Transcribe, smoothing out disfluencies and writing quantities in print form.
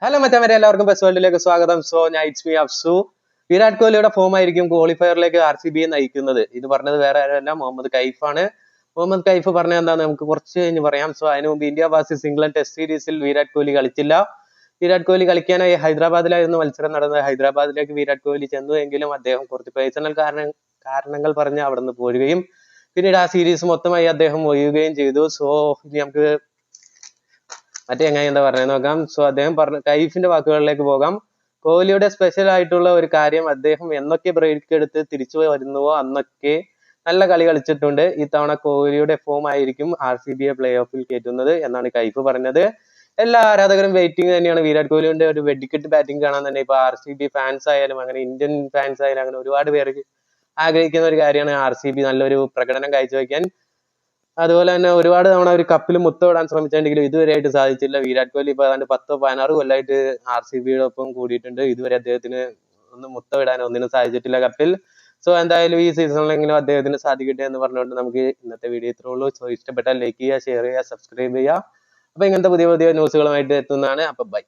Hello മച്ചാമാരെ, എല്ലാവർക്കും bus വേൾഡിലേക്ക് സ്വാഗതം. സോ ഞാൻ ഇറ്റ്സ് മീ അഫ്സു. വിരാട് കോഹ്ലിയുടെ ഫോം ആയിരിക്കും ക്വാളിഫയറിലേക്ക് RCB നയിക്കുന്നത്. ഇത് പറഞ്ഞത് വേറെ ആരല്ല, മുഹമ്മദ് കൈഫാണ്. മുഹമ്മദ് കൈഫ് പറഞ്ഞത് എന്താന്ന് നമുക്ക് കുറച്ച് കഴിഞ്ഞ് പറയാം. സോ അതിനു മുമ്പ് ഇന്ത്യ വേഴ്സസ് ഇംഗ്ലണ്ട് ടെസ്റ്റ് സീരീസിൽ വിരാട് കോഹ്ലി കളിച്ചില്ല. വിരാട് കോഹ്ലി കളിക്കാനായി ഹൈദരാബാദിലായിരുന്നു മത്സരം നടന്നത്. ഹൈദരാബാദിലേക്ക് വിരാട് കോഹ്ലി ചെന്നു എങ്കിലും അദ്ദേഹം കുറച്ച് പേഴ്സണൽ കാരണങ്ങൾ പറഞ്ഞ് അവിടെ നിന്ന് പോരുകയും പിന്നീട് ആ സീരീസ് മൊത്തമായി അദ്ദേഹം ഒഴിയുകയും ചെയ്തു. സോ ഇനി നമുക്ക് മറ്റേ എങ്ങനെ എന്താ പറയുന്നത് നോക്കാം. സോ അദ്ദേഹം പറഞ്ഞ കൈഫിന്റെ വാക്കുകളിലേക്ക് പോകാം. കോഹ്ലിയുടെ സ്പെഷ്യൽ ആയിട്ടുള്ള ഒരു കാര്യം, അദ്ദേഹം എന്നൊക്കെ ബ്രേക്ക് എടുത്ത് തിരിച്ചു വരുന്നുവോ അന്നൊക്കെ നല്ല കളി കളിച്ചിട്ടുണ്ട്. ഇത്തവണ കോഹ്ലിയുടെ ഫോം ആയിരിക്കും RCB പ്ലേ ഓഫിൽ കയറ്റുന്നത് എന്നാണ് കൈഫ് പറഞ്ഞത്. എല്ലാ ആരാധകരും വെയിറ്റിംഗ് തന്നെയാണ് വിരാട് കോഹ്ലിയുടെ ഒരു വെടിക്കെട്ട് ബാറ്റിംഗ് കാണാൻ തന്നെ. ഇപ്പൊ RCB ഫാൻസ് ആയാലും അങ്ങനെ ഇന്ത്യൻ ഫാൻസ് ആയാലും അങ്ങനെ ഒരുപാട് പേർക്ക് ആഗ്രഹിക്കുന്ന ഒരു കാര്യമാണ് RCB നല്ലൊരു പ്രകടനം കാഴ്ചവെക്കാൻ. അതുപോലെ തന്നെ ഒരുപാട് തവണ ഒരു കപ്പിൽ മുത്തമിടാൻ ശ്രമിച്ചിട്ടുണ്ടെങ്കിലും ഇതുവരെയായിട്ട് സാധിച്ചില്ല. വിരാട് കോഹ്ലി ഇപ്പൊ ഏതാണ്ട് 10-16 കൊല്ലമായിട്ട് RCB ഒപ്പം കൂടിയിട്ടുണ്ട്. ഇതുവരെ അദ്ദേഹത്തിന് ഒന്നും മുത്തമിടാൻ ഒന്നിനും സാധിച്ചിട്ടില്ല കപ്പിൽ. സോ എന്തായാലും ഈ സീസണിലെങ്കിലും അദ്ദേഹത്തിന് സാധിക്കട്ടെ എന്ന് പറഞ്ഞുകൊണ്ട് നമുക്ക് ഇന്നത്തെ വീഡിയോ ഇത്രേ ഉള്ളൂ. സോ ഇഷ്ടപ്പെട്ടാൽ ലൈക്ക് ചെയ്യുക, ഷെയർ ചെയ്യുക, സബ്സ്ക്രൈബ് ചെയ്യുക. അപ്പൊ ഇങ്ങനത്തെ പുതിയ പുതിയ ന്യൂസുകളുമായിട്ട് എത്തുന്നതാണ്. അപ്പൊ ബൈ.